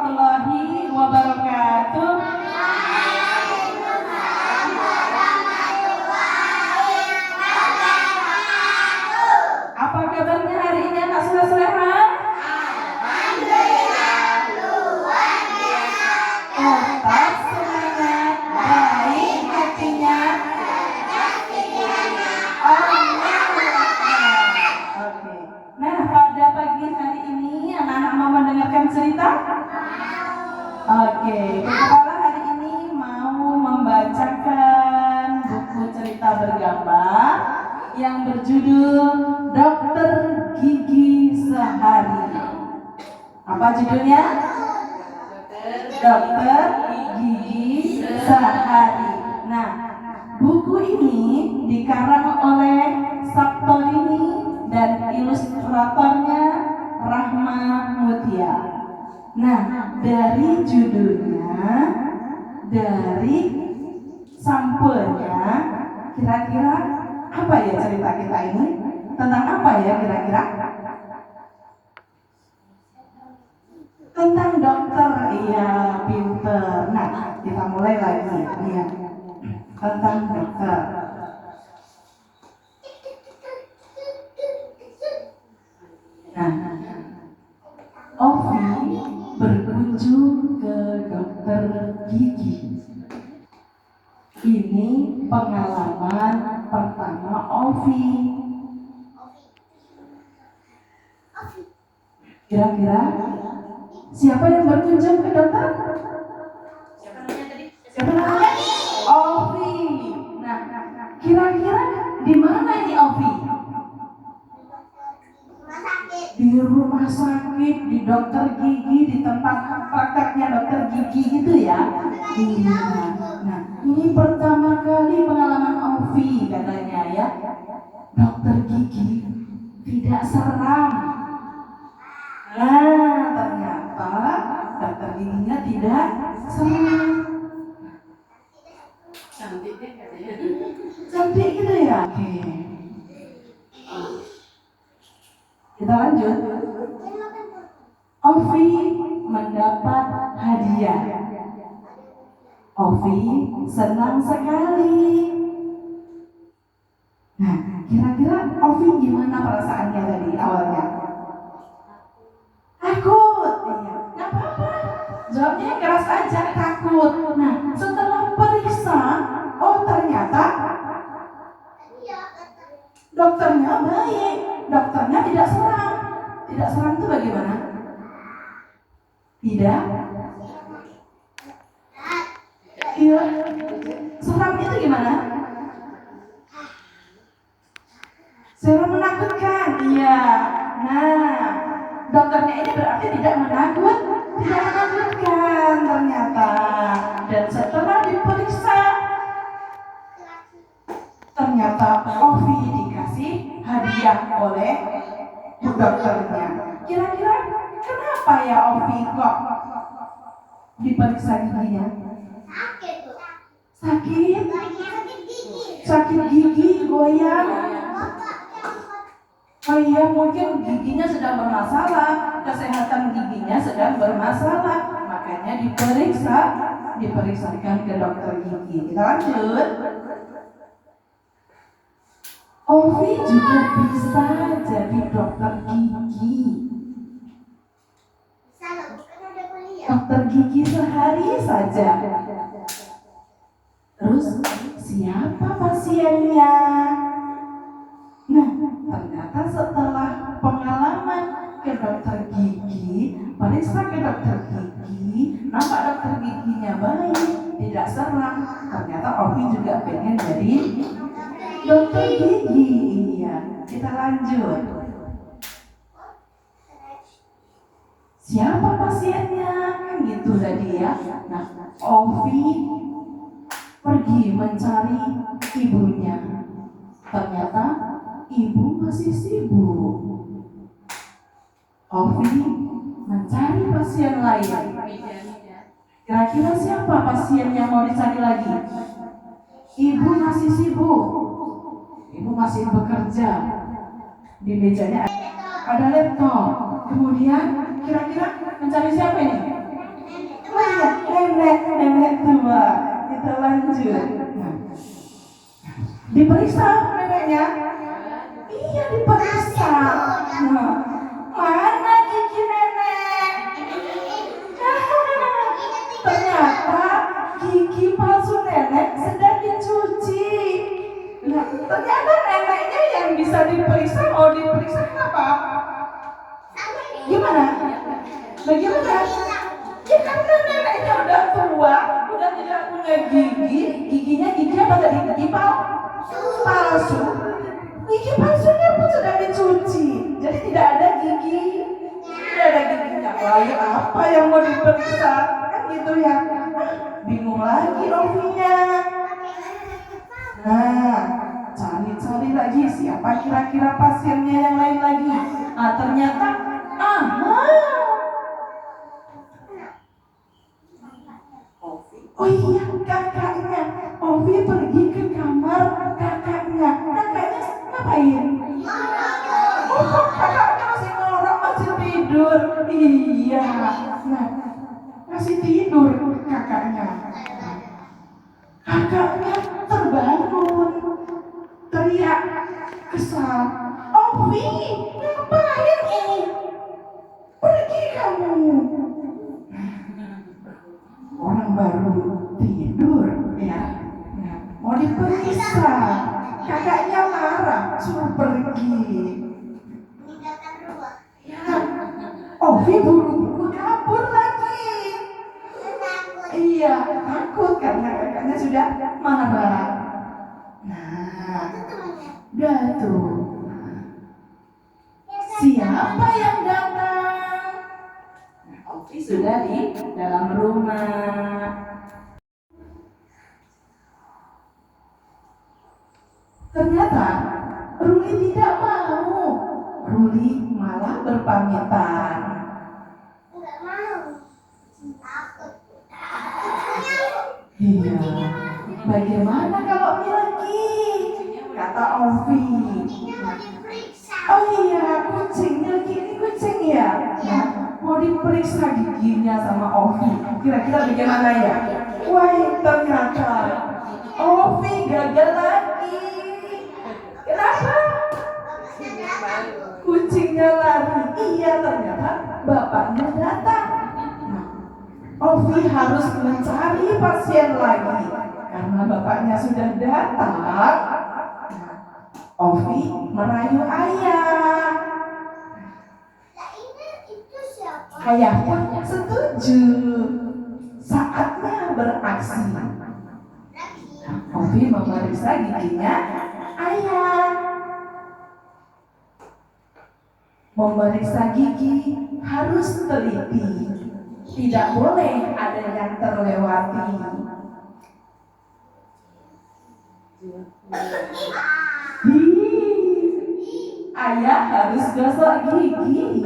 warahmatullahi wabarakatuh. Apa kabarnya hari ini anak soleh-soleha? Tetap semangat, baik hatinya. Oke. Nah, pada pagi hari ini anak-anak mau mendengarkan cerita? Oke, Kepala hari ini mau membacakan buku cerita bergambar yang berjudul Dokter Gigi Sehari. Apa judulnya? Dokter Gigi Sehari. Nah, buku ini dikarang oleh Saptorini dan ilustratornya Rahma Mutia. Nah, dari judulnya, dari sampulnya, kira-kira apa ya cerita kita ini? Tentang apa ya kira-kira? Tentang dokter, iya pinter. Nah, kita mulai lagi. Iya, tentang dokter. Nah, Ovi berkunjung ke dokter gigi. Ini pengalaman pertama Ovi. Kira-kira siapa yang berkunjung ke dokter? Siapa namanya? Ovi. Nah, kira-kira di mana ini Ovi? Di rumah sakit, di dokter gigi, di tempat prakteknya dokter gigi gitu ya. Iya. Nah, ini pertama kali pengalaman Ovi katanya ya. Dokter gigi tidak seram. Nah, ternyata dokter giginya tidak seram. Cantik deh katanya. Cantik gitu ya. Oke. Kita lanjut. Ovi mendapat hadiah. Ovi senang sekali. Nah, kira-kira Ovi gimana perasaannya tadi awalnya? Takut. Iya. Nggak apa-apa. Jawabnya keras aja, takut. Nah, setelah periksa, oh ternyata dokternya baik. Dokternya tidak seram. Tidak seram itu bagaimana? Tidak? Iya. Seram itu gimana? Seram menakutkan. Iya. Nah, dokternya ini berarti tidak menakutkan ternyata. Dan setelah diperiksa, ternyata Ovi dikasih hadiah oleh dokternya. Kira-kira kenapa ya Ovi kok diperiksa giginya? Sakit? Sakit gigi, goyang? Oh iya, mungkin giginya sedang bermasalah, kesehatan giginya sedang bermasalah, makanya diperiksakan ke dokter gigi. Kita lanjut. Ovi juga bisa jadi dokter gigi. Dokter gigi sehari saja. Terus siapa pasiennya? Nah, ternyata setelah pengalaman ke dokter gigi, periksa ke dokter gigi, nampak dokter giginya baik, tidak seram. Ternyata Ovi juga pengen jadi dokter gigi. Iya, kita lanjut. Siapa pasiennya? Kan gitu tadi ya. Nah, Ovi pergi mencari ibunya. Ternyata ibu masih sibuk. Ovi mencari pasien lain. Kira-kira siapa pasien yang mau dicari lagi? Ibu masih sibuk. Ibu masih bekerja. Di mejanya ada laptop. Kemudian kira-kira mencari siapa ini? lanjut. Nah, diperiksa neneknya. Iya, diperiksa. Nah, mana gigi nenek? Ternyata gigi palsu nenek sedang dicuci. Nah, ternyata neneknya yang bisa diperiksa, mau diperiksa apa? Gimana? Bagaimana? Ya karena neneknya udah tua, udah tidak punya gigi. Giginya gigi apa tadi? Gigi palsu. Gigi palsunya pun sudah dicuci, jadi tidak ada gigi. Tidak ada giginya. Lalu apa yang mau diperiksa? Kan gitu ya. Bingung lagi Ovinya. Nah, cari-cari lagi siapa kira-kira pasiennya yang lain lagi. Ternyata, oh iya, kakaknya. Ovi pergi ke kamar kakaknya. Kakaknya ngapain? Oh, kakaknya masih ngorok, masih tidur. Iya. Nah, masih tidur kakaknya. Kakaknya terbangun, teriak kesal. Ovi, ngapain ini? Pergi kamu. Orang baru tidur ya. Nah, mau diperiksa. Kakaknya marah, suruh pergi. Ya, Ovi buru-buru kabur lagi. Iya, takut karena kakaknya sudah marah. Nah, udah tuh. Siapa yang datang? Ovi sudah di dalam rumah. Ternyata Ruli tidak mau. Ruli malah berpamitan. Enggak mau. Takut. Iya. Bagaimana kalau pergi? Kata Ovi. Oh iya, kucingnya gini kucing ya. Nah, mau diperiksa giginya sama Ovi. Kira-kira bagaimana ya? Wah, ternyata Ovi gagal lagi. Kenapa? Kucingnya lari. Iya, ternyata bapaknya datang. Nah, Ovi harus mencari pasien lagi karena bapaknya sudah datang. Ovi merayu ayah. Ayahnya setuju. Saatnya beraksi. Ovi memeriksa giginya ayah. Memeriksa gigi harus teliti. Tidak boleh ada yang terlewati. Ayah harus gosok gigi.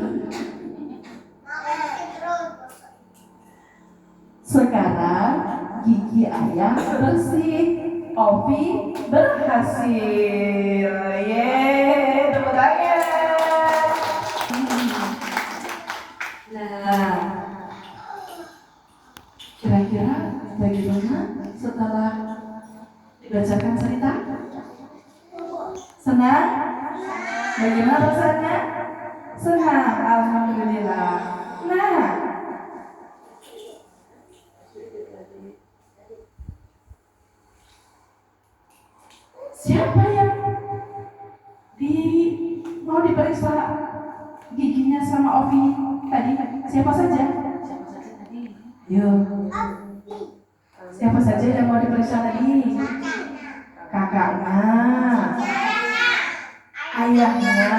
Sekarang gigi ayah bersih. Ovi berhasil. Yeay, tepuk tangan. Nah, kira-kira bagaimana setelah dibacakan cerita? Senang? Bagaimana rasanya? Senang, alhamdulillah. Nah, siapa yang mau diperiksa giginya sama Ovi tadi? Siapa saja? Yuk. Siapa saja yang mau diperiksa tadi? Kakaknya, ayahnya,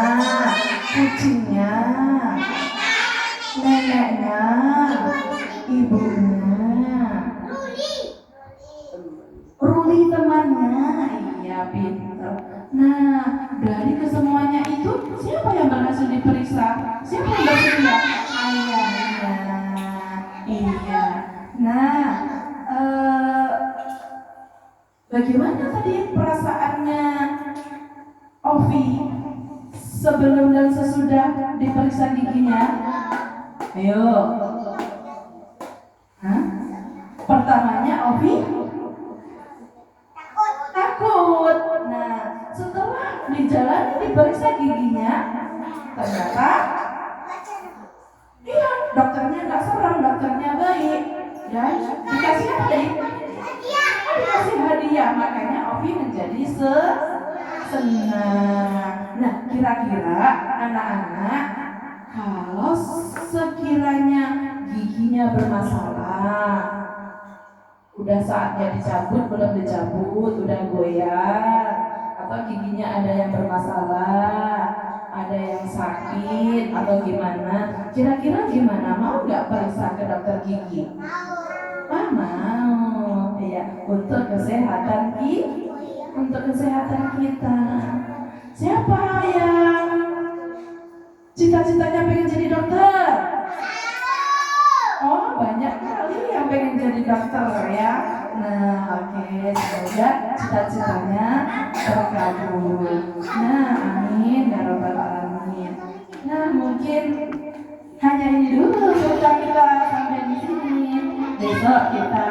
kucingnya, neneknya, ibunya, Ruli temannya. Iya, pintar. Nah, dari kesemuanya itu siapa yang berhasil diperiksa? Siapa yang berhasil? Ayahnya. Iya. Nah, bagaimana tadi perasaannya Ovi sebelum dan sesudah diperiksa giginya? Ayo. Hah? Pertamanya Ovi Ternyata iya, dokternya nggak serem, dokternya baik. Dan dikasih apa deh? Dikasih hadiah, makanya Ovi menjadi senang. Nah, kira-kira anak-anak, kalau sekiranya giginya bermasalah, udah saatnya dicabut, belum dicabut, udah goyang, atau giginya ada yang bermasalah, ada yang sakit, atau gimana? Kira-kira gimana? Mau nggak periksa ke dokter gigi? Mau, ya, untuk kesehatan kita. Siapa yang cita-citanya pengen jadi dokter? Oh, banyak kali yang pengen jadi dokter ya. Nah, oke, semoga cita-citanya terkabul. Nah, amin ya rabbal alamin. Nah, mungkin hanya ini dulu cerita kita sampai di sini. Besok kita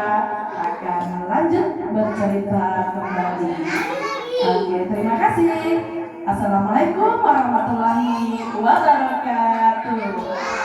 akan lanjut bercerita kembali. Oke, terima kasih. Assalamualaikum warahmatullahi wabarakatuh.